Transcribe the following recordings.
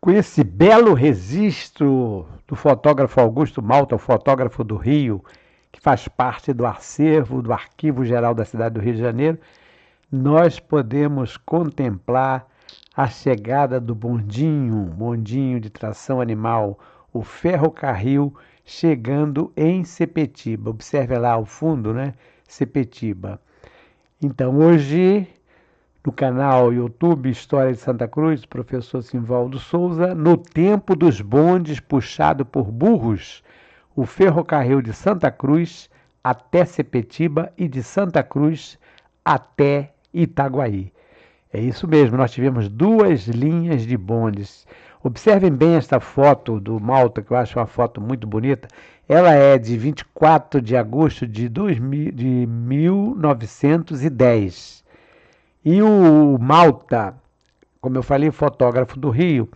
Com esse belo registro do fotógrafo Augusto Malta, o fotógrafo do Rio, que faz parte do acervo do Arquivo Geral da cidade do Rio de Janeiro, nós podemos contemplar a chegada do bondinho de tração animal, o ferrocarril, chegando em Sepetiba. Observe lá ao fundo, né? Sepetiba. Então, hoje, no canal YouTube História de Santa Cruz, professor Simvaldo Souza, no tempo dos bondes puxado por burros, o ferrocarril de Santa Cruz até Sepetiba e de Santa Cruz até Itaguaí. É isso mesmo, nós tivemos duas linhas de bondes. Observem bem esta foto do Malta, que eu acho uma foto muito bonita. Ela é de 24 de agosto de 1910. E o Malta, como eu falei, fotógrafo do Rio,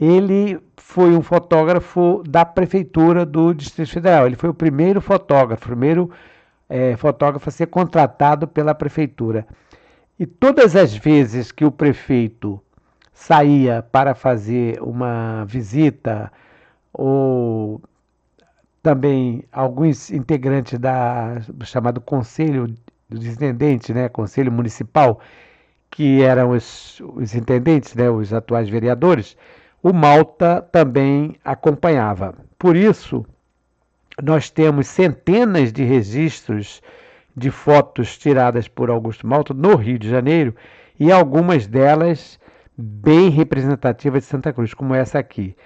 ele foi um fotógrafo da prefeitura do Distrito Federal. Ele foi o primeiro fotógrafo, fotógrafo a ser contratado pela prefeitura. E todas as vezes que o prefeito saía para fazer uma visita, ou também alguns integrantes do chamado Conselho dos Intendentes, né, Conselho Municipal, que eram os intendentes, né, os atuais vereadores, o Malta também acompanhava. Por isso, nós temos centenas de registros de fotos tiradas por Augusto Malta no Rio de Janeiro e algumas delas bem representativas de Santa Cruz, como essa aqui.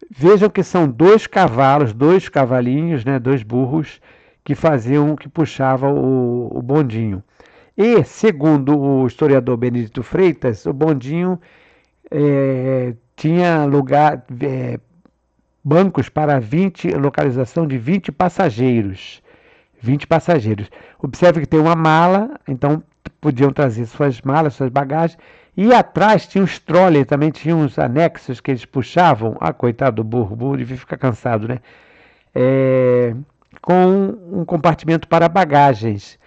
Vejam que são dois cavalos, dois cavalinhos, né, dois burros que puxavam o bondinho. E, segundo o historiador Benedito Freitas, o bondinho tinha bancos para localização de 20 passageiros. 20 passageiros. Observe que tem uma mala, então podiam trazer suas malas, suas bagagens. E atrás tinha uns trolleys, também tinha uns anexos que eles puxavam. Ah, coitado do burro, o burro devia ficar cansado, né? Com um compartimento para bagagens.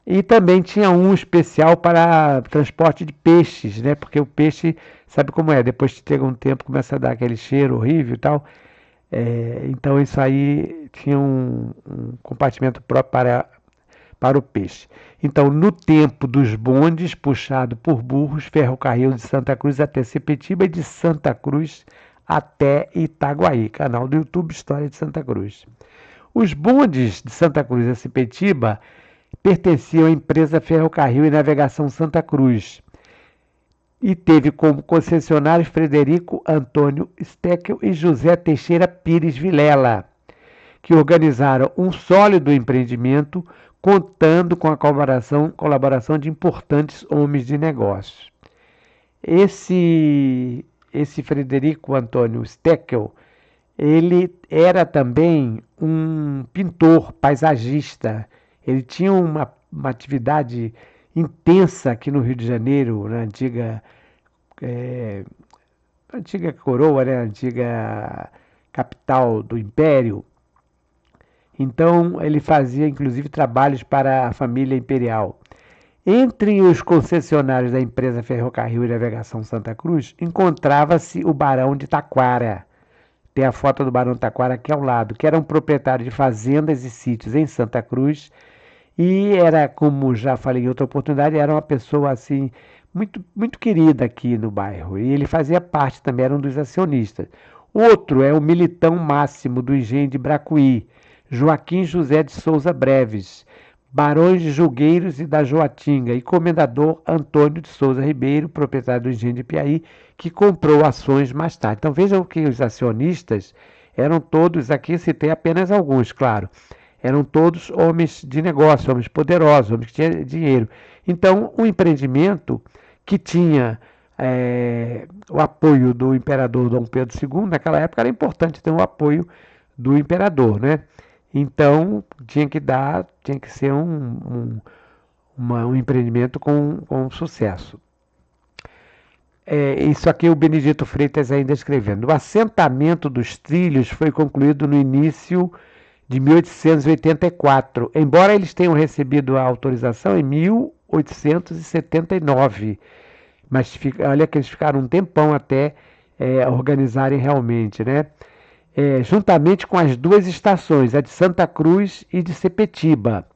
E também tinha um especial para transporte de peixes, né? Porque o peixe, sabe como é? Depois que chega um tempo, começa a dar aquele cheiro horrível e tal. Então isso aí tinha um compartimento próprio para o peixe. Então, no tempo dos bondes puxado por burros, ferrocarril de Santa Cruz até Sepetiba e de Santa Cruz até Itaguaí, canal do YouTube História de Santa Cruz. Os bondes de Santa Cruz a Sepetiba pertenciam à empresa Ferrocarril e Navegação Santa Cruz e teve como concessionários Frederico Antônio Steckel e José Teixeira Pires Vilela, que organizaram um sólido empreendimento contando com a colaboração de importantes homens de negócios. Esse Frederico Antônio Steckel, ele era também um pintor, paisagista. Ele tinha uma atividade intensa aqui no Rio de Janeiro, na antiga coroa, né, antiga capital do Império. Então, ele fazia, inclusive, trabalhos para a família imperial. Entre os concessionários da empresa Ferrocarril e Navegação Santa Cruz, encontrava-se o Barão de Taquara. Tem a foto do Barão de Taquara aqui ao lado, que era um proprietário de fazendas e sítios em Santa Cruz. E era, como já falei em outra oportunidade, era uma pessoa assim muito, muito querida aqui no bairro. E ele fazia parte também, era um dos acionistas. Outro é o militão máximo do engenho de Bracuí, Joaquim José de Souza Breves, barões de Julgueiros e da Joatinga, e comendador Antônio de Souza Ribeiro, proprietário do engenho de Piaí, que comprou ações mais tarde. Então vejam que os acionistas eram todos, aqui citei apenas alguns, claro, eram todos homens de negócio, homens poderosos, homens que tinham dinheiro. Então, um empreendimento que tinha o apoio do imperador Dom Pedro II, naquela época era importante ter o apoio do imperador, né? Então, tinha que ser um empreendimento com sucesso. Isso aqui o Benedito Freitas ainda escrevendo. O assentamento dos trilhos foi concluído no início de 1884, embora eles tenham recebido a autorização em 1879. Mas olha que eles ficaram um tempão até organizarem realmente, né? Juntamente com as duas estações, a de Santa Cruz e de Sepetiba.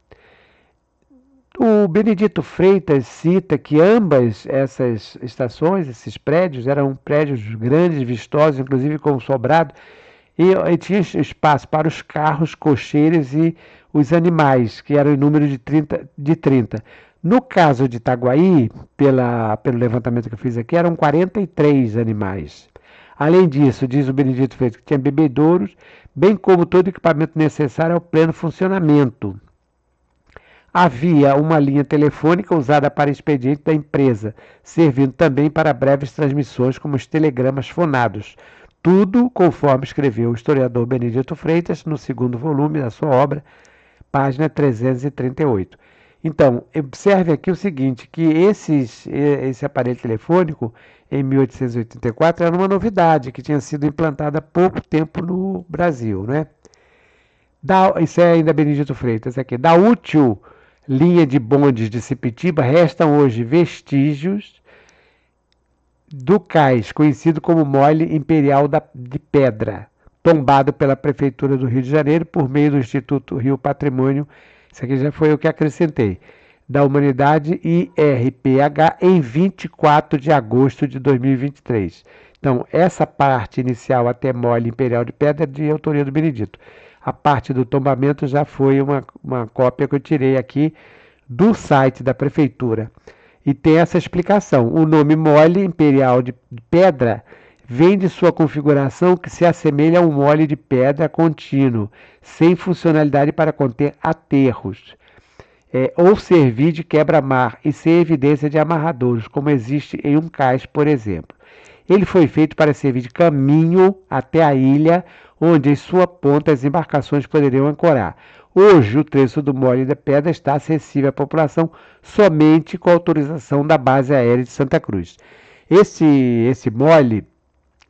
O Benedito Freitas cita que ambas essas estações, esses prédios, eram prédios grandes, vistosos, inclusive com sobrado, e tinha espaço para os carros, cocheiros e os animais, que eram em número de 30. No caso de Itaguaí, pelo levantamento que eu fiz aqui, eram 43 animais. Além disso, diz o Benedito Freitas que tinha bebedouros, bem como todo o equipamento necessário ao pleno funcionamento. Havia uma linha telefônica usada para expediente da empresa, servindo também para breves transmissões como os telegramas fonados. Tudo conforme escreveu o historiador Benedito Freitas no segundo volume da sua obra, página 338. Então, observe aqui o seguinte, que esse aparelho telefônico, em 1884, era uma novidade que tinha sido implantada há pouco tempo no Brasil, né? Isso é ainda Benedito Freitas aqui. Da útil linha de bondes de Sepetiba, restam hoje vestígios do cais, conhecido como Mole Imperial de Pedra, tombado pela Prefeitura do Rio de Janeiro por meio do Instituto Rio Patrimônio, isso aqui já foi o que acrescentei, da Humanidade IRPH, em 24 de agosto de 2023. Então, essa parte inicial até Mole Imperial de Pedra é de autoria do Benedito. A parte do tombamento já foi uma cópia que eu tirei aqui do site da prefeitura. E tem essa explicação. O nome mole imperial de pedra vem de sua configuração que se assemelha a um mole de pedra contínuo, sem funcionalidade para conter aterros, ou servir de quebra-mar e sem evidência de amarradouros, como existe em um cais, por exemplo. Ele foi feito para servir de caminho até a ilha, onde em sua ponta as embarcações poderiam ancorar. Hoje, o trecho do Mole da Pedra está acessível à população somente com autorização da Base Aérea de Santa Cruz. Esse mole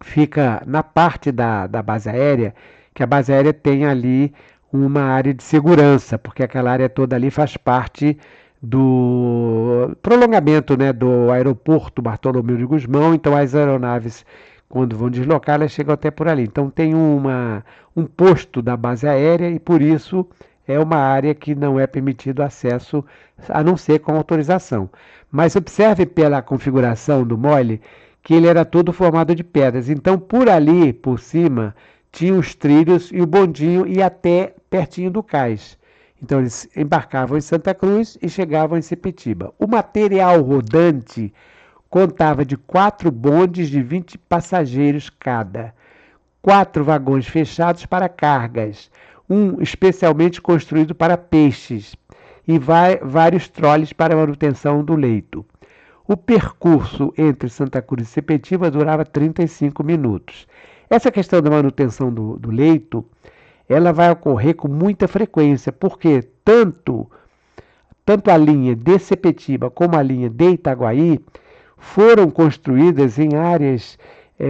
fica na parte da base aérea, que a base aérea tem ali uma área de segurança, porque aquela área toda ali faz parte do prolongamento, né, do aeroporto Bartolomeu de Gusmão. Então as aeronaves, quando vão deslocar, elas chegam até por ali. Então tem um posto da base aérea e por isso é uma área que não é permitido acesso, a não ser com autorização. Mas observe pela configuração do mole que ele era todo formado de pedras. Então por ali, por cima, tinha os trilhos e o bondinho ia até pertinho do cais. Então eles embarcavam em Santa Cruz e chegavam em Sepetiba. O material rodante contava de 4 bondes de 20 passageiros cada, 4 vagões fechados para cargas, um especialmente construído para peixes e vários trolleys para manutenção do leito. O percurso entre Santa Cruz e Sepetiba durava 35 minutos. Essa questão da manutenção do leito, ela vai ocorrer com muita frequência, porque tanto a linha de Sepetiba como a linha de Itaguaí foram construídas em áreas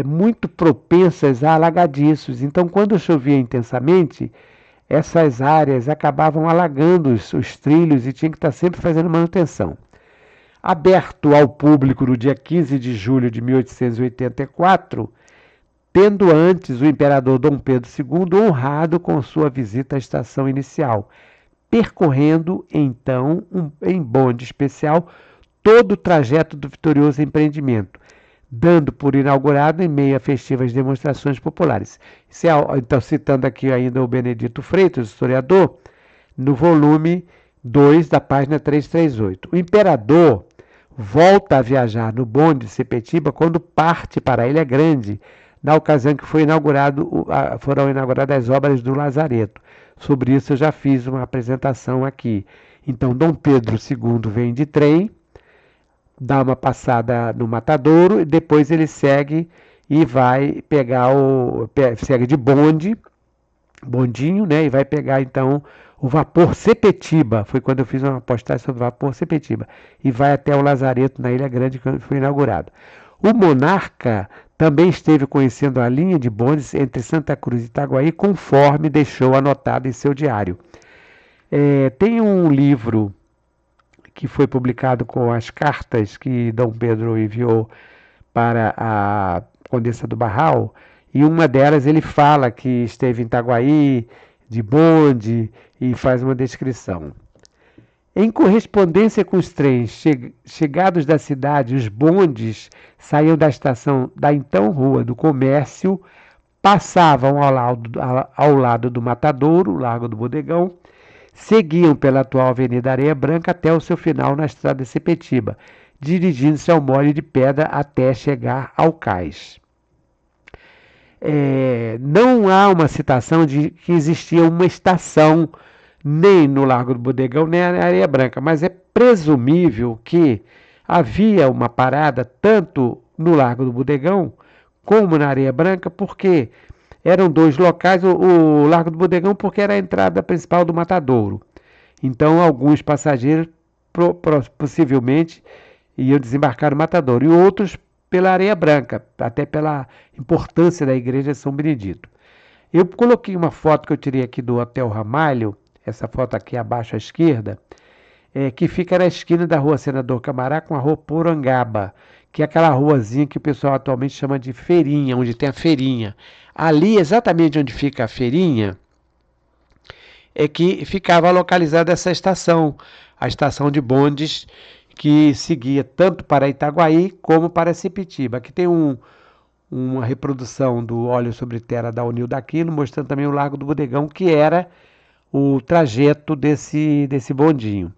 muito propensas a alagadiços. Então, quando chovia intensamente, essas áreas acabavam alagando os trilhos e tinha que estar sempre fazendo manutenção. Aberto ao público no dia 15 de julho de 1884, tendo antes o imperador Dom Pedro II honrado com sua visita à estação inicial, percorrendo então em bonde especial todo o trajeto do vitorioso empreendimento, dando por inaugurado em meio a festivas demonstrações populares. Então, citando aqui ainda o Benedito Freitas, historiador, no volume 2 da página 338. O imperador volta a viajar no bonde de Sepetiba quando parte para a Ilha Grande, na ocasião que foram inauguradas as obras do Lazareto. Sobre isso eu já fiz uma apresentação aqui. Então, Dom Pedro II vem de trem, dá uma passada no Matadouro, e depois ele segue e vai pegar segue de bondinho, né? E vai pegar então o vapor Sepetiba. Foi quando eu fiz uma postagem sobre o vapor Sepetiba. E vai até o Lazareto, na Ilha Grande, que foi inaugurado. O monarca também esteve conhecendo a linha de bondes entre Santa Cruz e Itaguaí, conforme deixou anotado em seu diário. Tem um livro que foi publicado com as cartas que Dom Pedro enviou para Condessa do Barral, e uma delas ele fala que esteve em Itaguaí, de bonde, e faz uma descrição. Em correspondência com os trens chegados da cidade, os bondes saíam da estação da então Rua do Comércio, passavam ao lado do Matadouro, Largo do Bodegão, seguiam pela atual Avenida Areia Branca até o seu final na Estrada de Sepetiba, dirigindo-se ao Mole de Pedra até chegar ao cais. Não há uma citação de que existia uma estação nem no Largo do Bodegão, nem na Areia Branca, mas é presumível que havia uma parada tanto no Largo do Bodegão como na Areia Branca, porque eram dois locais, o Largo do Bodegão porque era a entrada principal do Matadouro. Então alguns passageiros possivelmente iam desembarcar no Matadouro e outros pela Areia Branca, até pela importância da igreja de São Benedito. Eu coloquei uma foto que eu tirei aqui do Hotel Ramalho, essa foto aqui abaixo à esquerda, que fica na esquina da Rua Senador Camará com a Rua Porangaba, que é aquela ruazinha que o pessoal atualmente chama de feirinha, onde tem a feirinha. Ali, exatamente onde fica a feirinha, é que ficava localizada essa estação, a estação de bondes que seguia tanto para Itaguaí como para Sepetiba. Aqui tem uma reprodução do Óleo sobre Terra da Unil Aquino, mostrando também o Largo do Bodegão, que era o trajeto desse bondinho.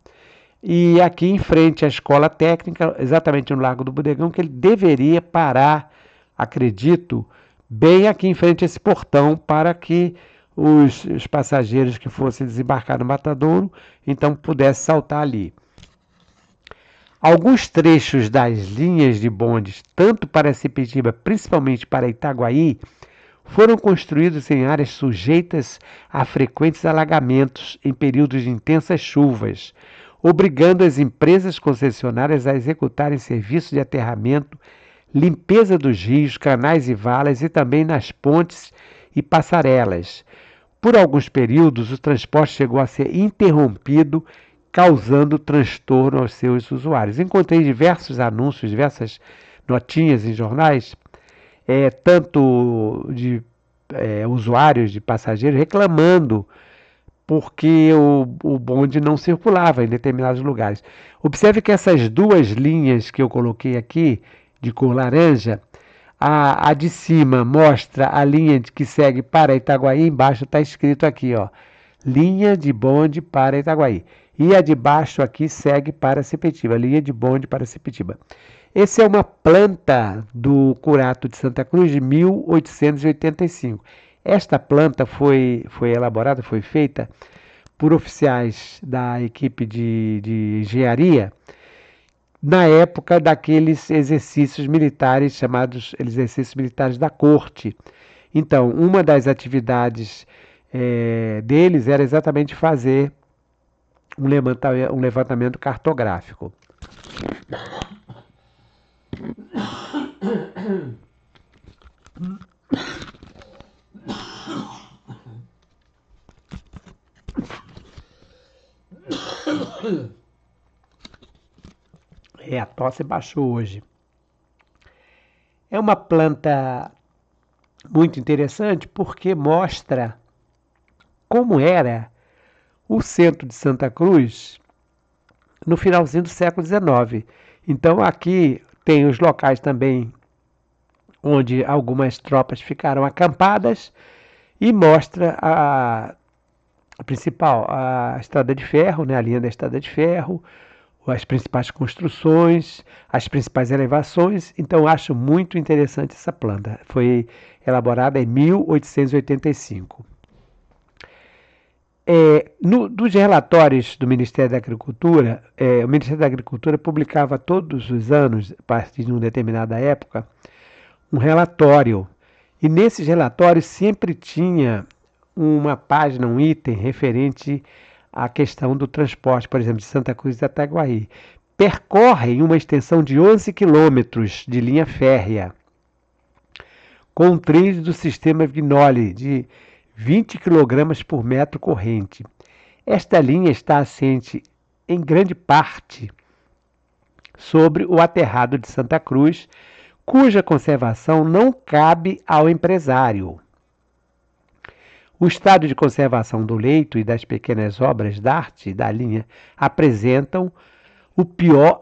E aqui em frente à escola técnica, exatamente no Largo do Bodegão, que ele deveria parar, acredito, bem aqui em frente a esse portão, para que os passageiros que fossem desembarcar no Matadouro, então pudessem saltar ali. Alguns trechos das linhas de bondes, tanto para Sepetiba, principalmente para Itaguaí, foram construídos em áreas sujeitas a frequentes alagamentos em períodos de intensas chuvas, obrigando as empresas concessionárias a executarem serviços de aterramento, limpeza dos rios, canais e valas e também nas pontes e passarelas. Por alguns períodos, o transporte chegou a ser interrompido, causando transtorno aos seus usuários. Encontrei diversos anúncios, diversas notinhas em jornais, tanto de usuários, de passageiros, reclamando porque o bonde não circulava em determinados lugares. Observe que essas duas linhas que eu coloquei aqui, de cor laranja, a de cima mostra a linha que segue para Itaguaí, embaixo está escrito aqui, ó, linha de bonde para Itaguaí. E a de baixo aqui segue para Sepetiba, linha de bonde para Sepetiba. Essa é uma planta do Curato de Santa Cruz de 1885. Esta planta foi elaborada, foi feita por oficiais da equipe de engenharia na época daqueles exercícios militares chamados exercícios militares da corte. Então, uma das atividades deles era exatamente fazer um levantamento cartográfico. A tosse baixou hoje. É uma planta muito interessante porque mostra como era o centro de Santa Cruz no finalzinho do século XIX. Então aqui tem os locais também onde algumas tropas ficaram acampadas e mostra a principal, a estrada de ferro, né, a linha da estrada de ferro, as principais construções, as principais elevações. Então acho muito interessante essa planta. Foi elaborada em 1885. Dos relatórios do Ministério da Agricultura, o Ministério da Agricultura publicava todos os anos, a partir de uma determinada época, um relatório. E nesses relatórios sempre tinha uma página, um item referente à questão do transporte, por exemplo, de Santa Cruz a Itaguaí. Percorrem uma extensão de 11 quilômetros de linha férrea, com trilhos do sistema Vignoli de 20 kg por metro corrente. Esta linha está assente em grande parte sobre o aterrado de Santa Cruz, cuja conservação não cabe ao empresário. O estado de conservação do leito e das pequenas obras de arte da linha apresentam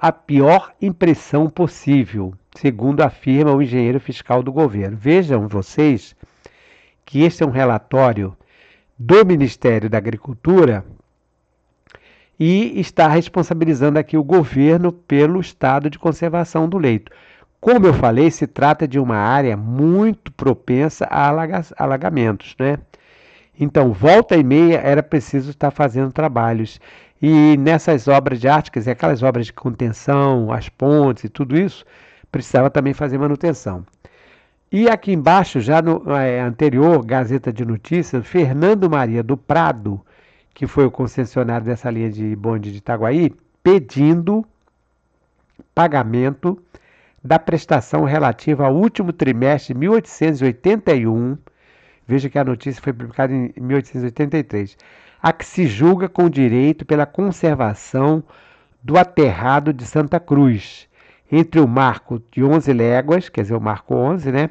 a pior impressão possível, segundo afirma o engenheiro fiscal do governo. Vejam vocês que este é um relatório do Ministério da Agricultura e está responsabilizando aqui o governo pelo estado de conservação do leito. Como eu falei, se trata de uma área muito propensa a alagamentos, né? Então, volta e meia era preciso estar fazendo trabalhos. E nessas obras de arte, quer dizer, aquelas obras de contenção, as pontes e tudo isso, precisava também fazer manutenção. E aqui embaixo, já no anterior Gazeta de Notícias, Fernando Maria do Prado, que foi o concessionário dessa linha de bonde de Itaguaí, pedindo pagamento da prestação relativa ao último trimestre de 1881. Veja que a notícia foi publicada em 1883, a que se julga com direito pela conservação do aterrado de Santa Cruz, entre o marco de 11 léguas, quer dizer, o marco 11, né,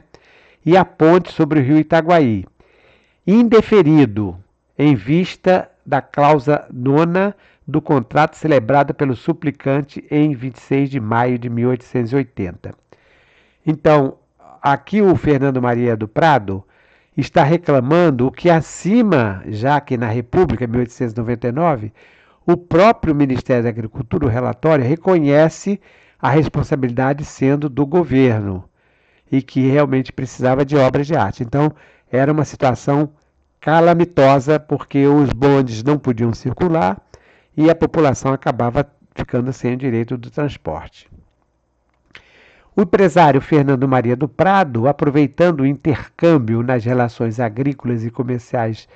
e a ponte sobre o rio Itaguaí, indeferido em vista da cláusula 9ª do contrato celebrado pelo suplicante em 26 de maio de 1880. Então, aqui o Fernando Maria do Prado está reclamando o que acima, já que na República, 1899, o próprio Ministério da Agricultura, o relatório, reconhece a responsabilidade sendo do governo e que realmente precisava de obras de arte. Então, era uma situação calamitosa, porque os bondes não podiam circular e a população acabava ficando sem o direito do transporte. O empresário Fernando Maria do Prado, aproveitando o intercâmbio nas relações agrícolas e comerciais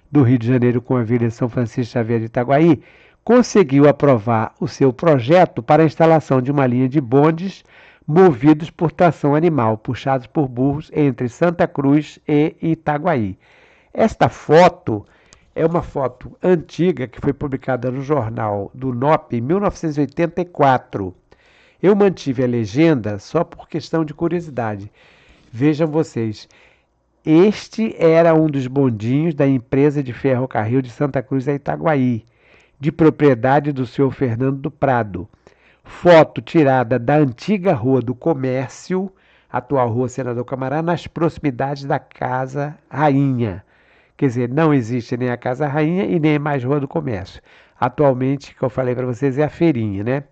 do Rio de Janeiro com a Vila de São Francisco Xavier de Itaguaí, conseguiu aprovar o seu projeto para a instalação de uma linha de bondes movidos por tração animal, puxados por burros entre Santa Cruz e Itaguaí. Esta foto é uma foto antiga que foi publicada no jornal do NOP em 1984. Eu mantive a legenda só por questão de curiosidade. Vejam vocês, este era um dos bondinhos da empresa de ferrocarril de Santa Cruz a Itaguaí, de propriedade do senhor Fernando do Prado. Foto tirada da antiga Rua do Comércio, atual Rua Senador Camará, nas proximidades da Casa Rainha. Quer dizer, não existe nem a Casa Rainha e nem mais Rua do Comércio. Atualmente, que eu falei para vocês, é a feirinha, né?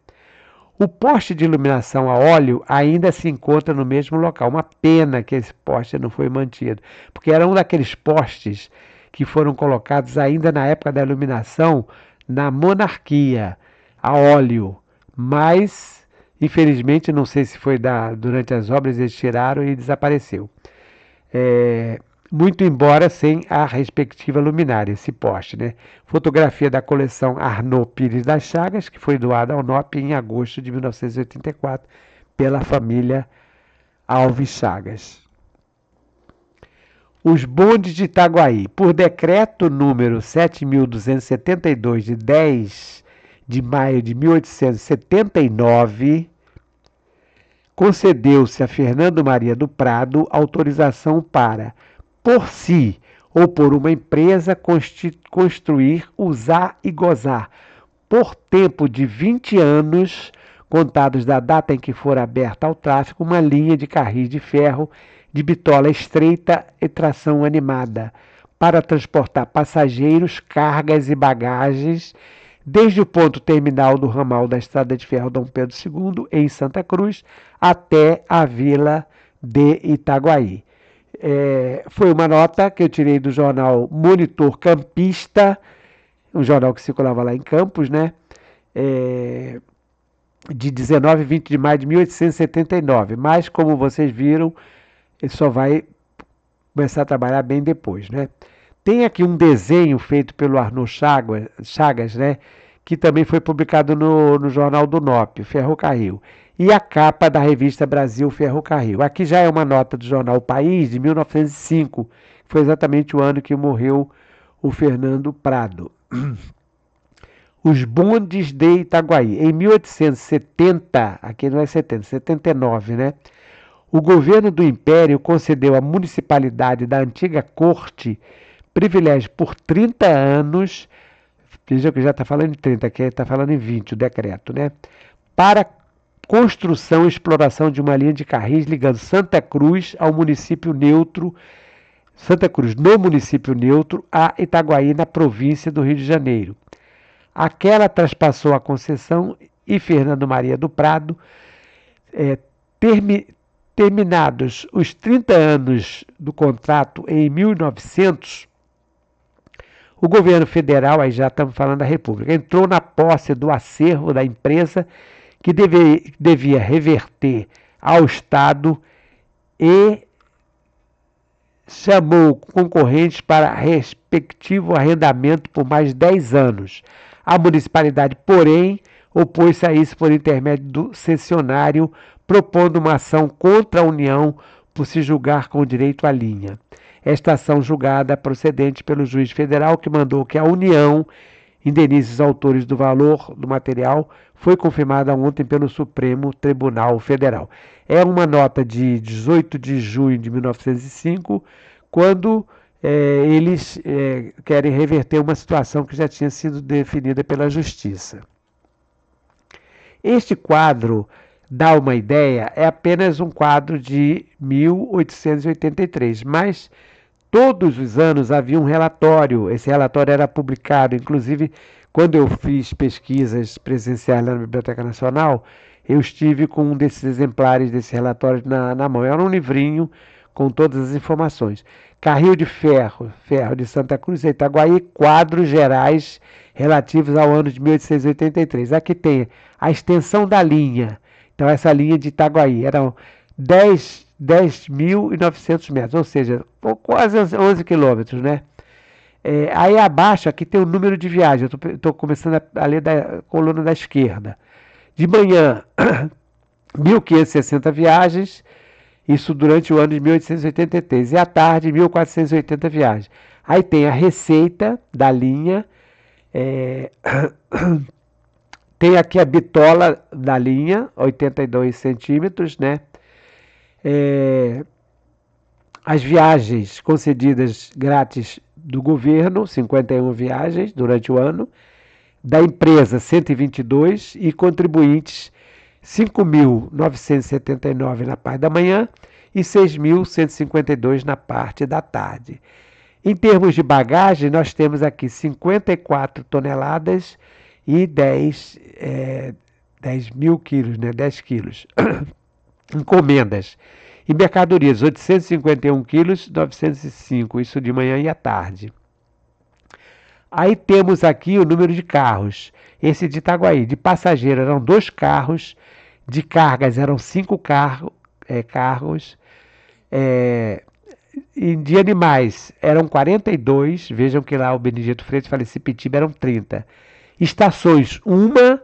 O poste de iluminação a óleo ainda se encontra no mesmo local. Uma pena que esse poste não foi mantido, porque era um daqueles postes que foram colocados ainda na época da iluminação na monarquia, a óleo. Mas, infelizmente, não sei se foi durante as obras, eles tiraram e desapareceu. Muito embora sem a respectiva luminária, esse poste, né? Fotografia da coleção Arnaud Pires das Chagas, que foi doada ao NOP em agosto de 1984 pela família Alves Chagas. Os bondes de Itaguaí. Por decreto número 7.272, de 10 de maio de 1879, concedeu-se a Fernando Maria do Prado autorização para, por si ou por uma empresa, construir, usar e gozar, por tempo de 20 anos, contados da data em que for aberta ao tráfego, uma linha de carris de ferro de bitola estreita e tração animada, para transportar passageiros, cargas e bagagens, desde o ponto terminal do ramal da Estrada de Ferro Dom Pedro II, em Santa Cruz, até a Vila de Itaguaí. Foi uma nota que eu tirei do jornal Monitor Campista, um jornal que circulava lá em Campos, né? De 19 e 20 de maio de 1879. Mas, como vocês viram, ele só vai começar a trabalhar bem depois, né? Tem aqui um desenho feito pelo Arnaud Chagas, né? Que também foi publicado no jornal do NOP, Ferrocarril. E a capa da revista Brasil Ferrocarril. Aqui já é uma nota do jornal O País, de 1905, que foi exatamente o ano que morreu o Fernando Prado. Os bondes de Itaguaí. Em 1870, aqui não é 70, 79, né? O governo do Império concedeu à municipalidade da antiga corte privilégio por 30 anos, veja que já está falando em 30, aqui está falando em 20 o decreto, né? Para construção e exploração de uma linha de carris ligando Santa Cruz ao município neutro, Santa Cruz no município neutro, a Itaguaí, na província do Rio de Janeiro. Aquela traspassou a concessão e Fernando Maria do Prado, terminados os 30 anos do contrato em 1900, o governo federal, aí já estamos falando da República, entrou na posse do acervo da empresa que devia reverter ao Estado e chamou concorrentes para respectivo arrendamento por mais 10 anos. A municipalidade, porém, opôs-se a isso por intermédio do cessionário, propondo uma ação contra a União por se julgar com direito à linha. Esta ação julgada procedente pelo juiz federal que mandou que a União indenize os autores do valor do material foi confirmada ontem pelo Supremo Tribunal Federal. É uma nota de 18 de junho de 1905, quando eles querem reverter uma situação que já tinha sido definida pela Justiça. Este quadro, dá uma ideia, é apenas um quadro de 1883, mas todos os anos havia um relatório, esse relatório era publicado, inclusive quando eu fiz pesquisas presenciais lá na Biblioteca Nacional, eu estive com um desses exemplares desse relatório na mão. Era um livrinho com todas as informações. Carril de ferro de Santa Cruz e Itaguaí, quadros gerais relativos ao ano de 1883. Aqui tem a extensão da linha. Então essa linha de Itaguaí eram 10.900 metros, ou seja, quase 11 quilômetros, né? Aí abaixo aqui tem o número de viagens. Eu estou começando a ler da coluna da esquerda. De manhã, 1.560 viagens, isso durante o ano de 1883. E à tarde, 1.480 viagens. Aí tem a receita da linha, tem aqui a bitola da linha, 82 centímetros, né? As viagens concedidas grátis do governo, 51 viagens durante o ano, da empresa 122 e contribuintes 5.979 na parte da manhã e 6.152 na parte da tarde. Em termos de bagagem, nós temos aqui 54 toneladas e 10 mil quilos, né? 10 quilos. Encomendas. E mercadorias, 851 quilos, 905, isso de manhã e à tarde. Aí temos aqui o número de carros. Esse de Itaguaí, de passageiro eram 2 carros, de cargas eram 5 carros, e de animais eram 42, vejam que lá o Benedito Freitas e Falecipitiba eram 30. Estações, uma,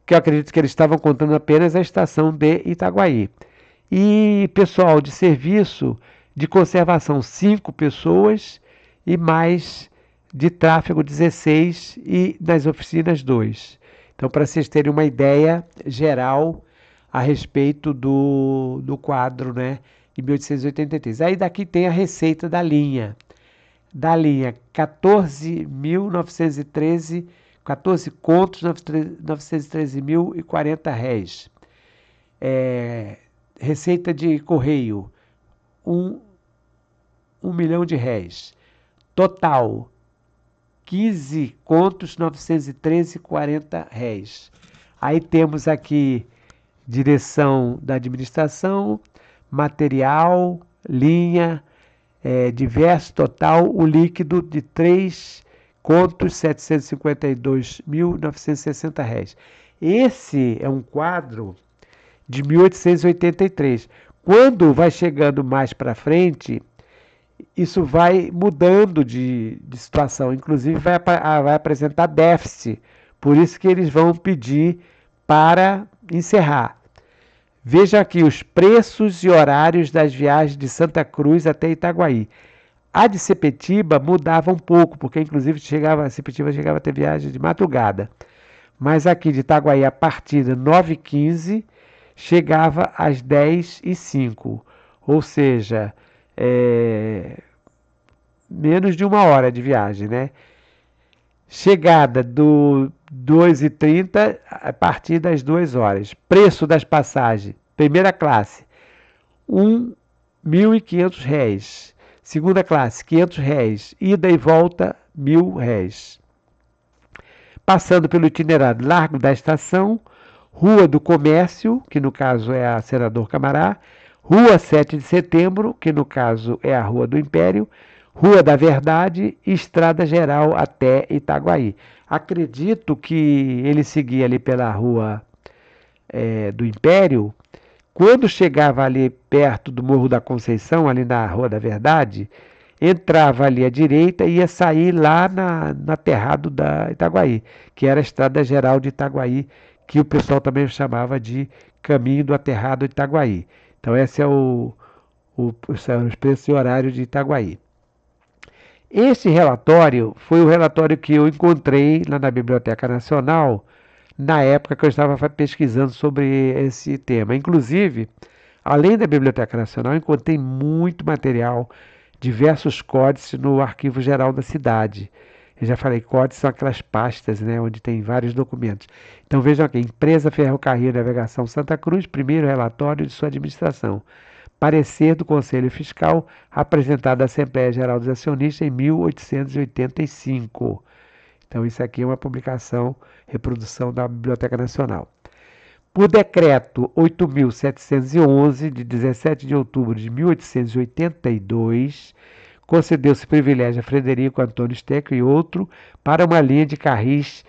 que eu acredito que eles estavam contando apenas a estação de Itaguaí. E pessoal de serviço de conservação, 5 pessoas e mais de tráfego 16 e nas oficinas 2. Então, para vocês terem uma ideia geral a respeito do quadro, né, de 1883. Aí daqui tem a receita da linha. Da linha 14.913, 14 contos, 913.040 réis. Receita de correio, 1 milhão de réis. Total, 15 contos, 913,40 réis. Aí temos aqui direção da administração, material, linha, diverso, total, o líquido de 3 contos, 752.960 réis. Esse é um quadro de 1883. Quando vai chegando mais para frente, isso vai mudando de situação. Inclusive vai apresentar déficit. Por isso que eles vão pedir para encerrar. Veja aqui os preços e horários das viagens de Santa Cruz até Itaguaí. A de Sepetiba mudava um pouco, porque inclusive a Sepetiba chegava a ter viagem de madrugada. Mas aqui de Itaguaí, a partir de 9h15, chegava às 10h05. ou seja, menos de 1 hora de viagem, né? Chegada do 2h30 a partir das 2 horas. Preço das passagens. Primeira classe, R$ 1.500. Segunda classe, R$ 500. Ida e volta, R$ 1.000. Passando pelo itinerário Largo da Estação, Rua do Comércio, que no caso é a Senador Camará, Rua 7 de Setembro, que no caso é a Rua do Império, Rua da Verdade e Estrada Geral até Itaguaí. Acredito que ele seguia ali pela Rua do Império. Quando chegava ali perto do Morro da Conceição, ali na Rua da Verdade, entrava ali à direita e ia sair lá na Terrado da Itaguaí, que era a Estrada Geral de Itaguaí, que o pessoal também chamava de Caminho do Aterrado de Itaguaí. Então esse é os preços e horário de Itaguaí. Esse relatório foi o relatório que eu encontrei lá na Biblioteca Nacional na época que eu estava pesquisando sobre esse tema. Inclusive, além da Biblioteca Nacional, encontrei muito material, diversos códices no Arquivo Geral da cidade. Eu já falei, códices são aquelas pastas, né, onde tem vários documentos. Então vejam aqui, Empresa Ferrocarril e Navegação Santa Cruz, primeiro relatório de sua administração. Parecer do Conselho Fiscal, apresentado à Assembleia Geral dos Acionistas em 1885. Então isso aqui é uma publicação, reprodução da Biblioteca Nacional. Por decreto 8.711, de 17 de outubro de 1882, concedeu-se privilégio a Frederico Antônio Steckel e outro para uma linha de carris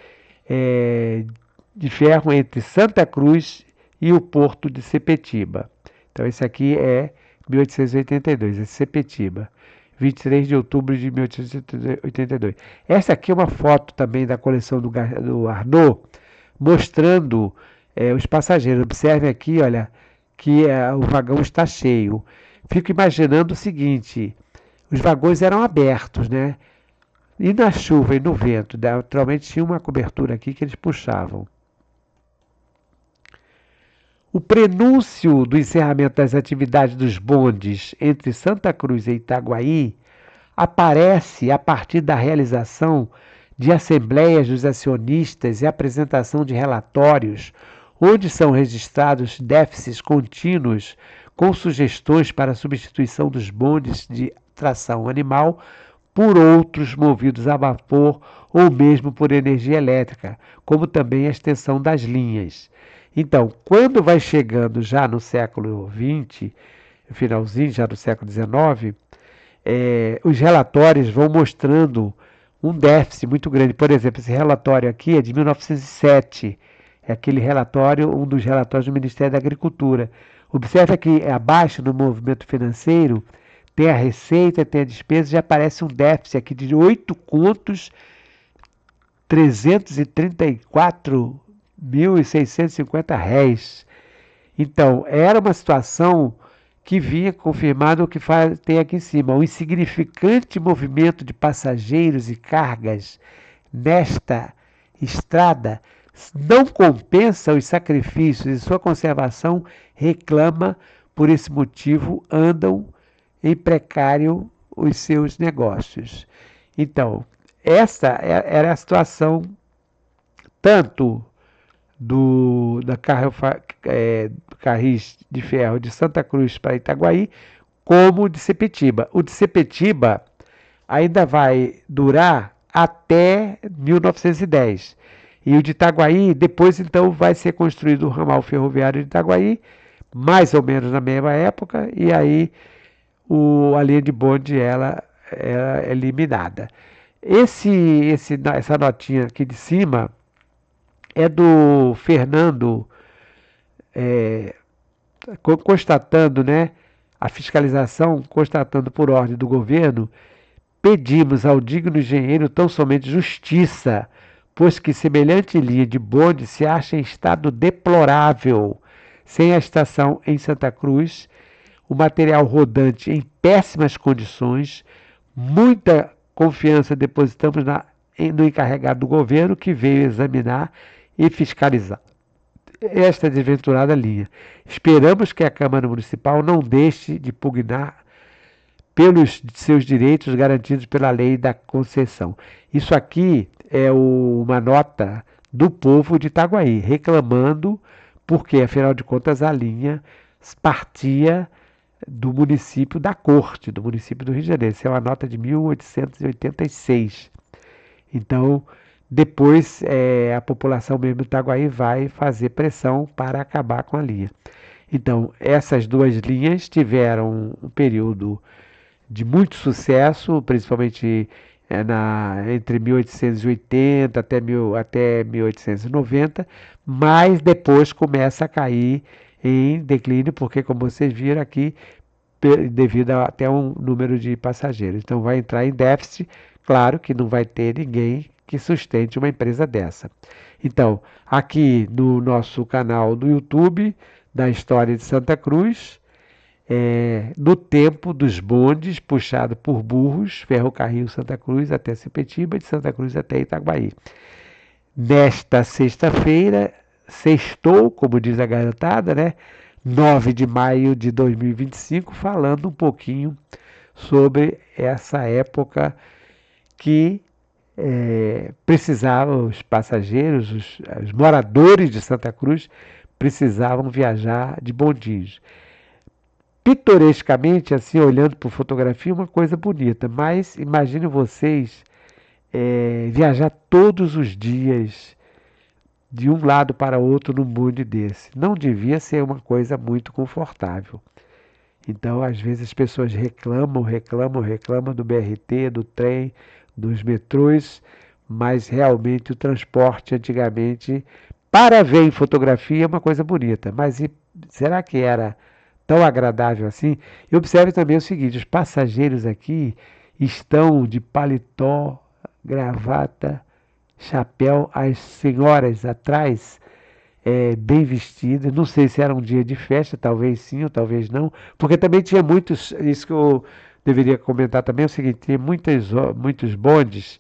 de ferro entre Santa Cruz e o porto de Sepetiba. Então esse aqui é 1882, esse Sepetiba. 23 de outubro de 1882. Essa aqui é uma foto também da coleção do Arnaud, mostrando os passageiros. Observem aqui, olha, que o vagão está cheio. Fico imaginando o seguinte, os vagões eram abertos, né? E na chuva e no vento, naturalmente tinha uma cobertura aqui que eles puxavam. O prenúncio do encerramento das atividades dos bondes entre Santa Cruz e Itaguaí aparece a partir da realização de assembleias dos acionistas e apresentação de relatórios, onde são registrados déficits contínuos com sugestões para a substituição dos bondes de tração animal por outros movidos a vapor ou mesmo por energia elétrica, como também a extensão das linhas. Então, quando vai chegando já no século XX, finalzinho já do século XIX, os relatórios vão mostrando um déficit muito grande. Por exemplo, esse relatório aqui é de 1907, é aquele relatório, um dos relatórios do Ministério da Agricultura. Observe aqui abaixo no movimento financeiro, tem a receita, tem a despesa, já aparece um déficit aqui de 8 contos, 334.650 réis. Então, era uma situação que vinha confirmado o que tem aqui em cima. O insignificante movimento de passageiros e cargas nesta estrada não compensa os sacrifícios e sua conservação reclama, por esse motivo, andam em precário os seus negócios. Então, essa era a situação tanto da carris de ferro de Santa Cruz para Itaguaí, como de Sepetiba. O de Sepetiba ainda vai durar até 1910. E o de Itaguaí, depois então vai ser construído o ramal ferroviário de Itaguaí, mais ou menos na mesma época, e aí a linha de bonde ela é eliminada. Essa notinha aqui de cima é do Fernando, constatando, né, a fiscalização, constatando por ordem do governo, pedimos ao digno engenheiro tão somente justiça, pois que semelhante linha de bonde se acha em estado deplorável, sem a estação em Santa Cruz, o material rodante em péssimas condições, muita confiança depositamos no encarregado do governo que veio examinar e fiscalizar esta desventurada linha. Esperamos que a Câmara Municipal não deixe de pugnar pelos seus direitos garantidos pela lei da concessão. Isso aqui é uma nota do povo de Itaguaí, reclamando, porque, afinal de contas, a linha partia do município da Corte, do município do Rio de Janeiro. Isso é uma nota de 1886. Então, depois a população mesmo de Itaguaí vai fazer pressão para acabar com a linha. Então, essas duas linhas tiveram um período de muito sucesso, principalmente entre 1880 até 1890, mas depois começa a cair em declínio, porque, como vocês viram aqui, devido até um número de passageiros. Então vai entrar em déficit, claro que não vai ter ninguém que sustente uma empresa dessa. Então, aqui no nosso canal do YouTube, da história de Santa Cruz, no tempo dos bondes puxado por burros, ferrocarril Santa Cruz até Sepetiba, de Santa Cruz até Itaguaí. Nesta sexta-feira, sextou, como diz a garotada, né? 9 de maio de 2025, falando um pouquinho sobre essa época que precisavam, os passageiros, os moradores de Santa Cruz, precisavam viajar de bondinhos. Pitorescamente, assim, olhando por fotografia, uma coisa bonita, mas imagine vocês viajar todos os dias de um lado para outro num bonde desse. Não devia ser uma coisa muito confortável. Então, às vezes, as pessoas reclamam do BRT, do trem, dos metrôs, mas realmente o transporte antigamente, para ver em fotografia, é uma coisa bonita. Mas será que era tão agradável assim? E observe também o seguinte: os passageiros aqui estão de paletó, gravata, chapéu, as senhoras atrás bem vestidas. Não sei se era um dia de festa, talvez sim ou talvez não, porque também tinha muitos, isso que eu deveria comentar também, é o seguinte: tinha muitos bondes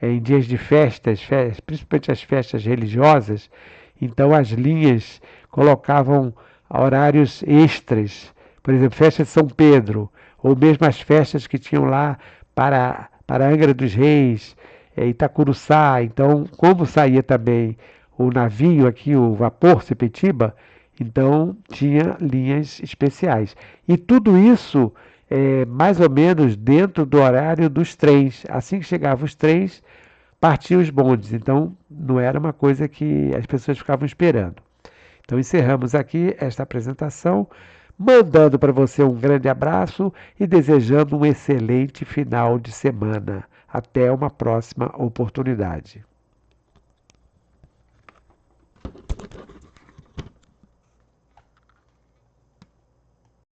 em dias de festas, principalmente as festas religiosas, então as linhas colocavam horários extras, por exemplo, festa de São Pedro, ou mesmo as festas que tinham lá para Angra dos Reis, Itacuruçá. Então, como saía também o navio aqui, o vapor Sepetiba, então tinha linhas especiais. E tudo isso mais ou menos dentro do horário dos trens. Assim que chegavam os trens, partiam os bondes. Então, não era uma coisa que as pessoas ficavam esperando. Então, encerramos aqui esta apresentação, mandando para você um grande abraço e desejando um excelente final de semana. Até uma próxima oportunidade.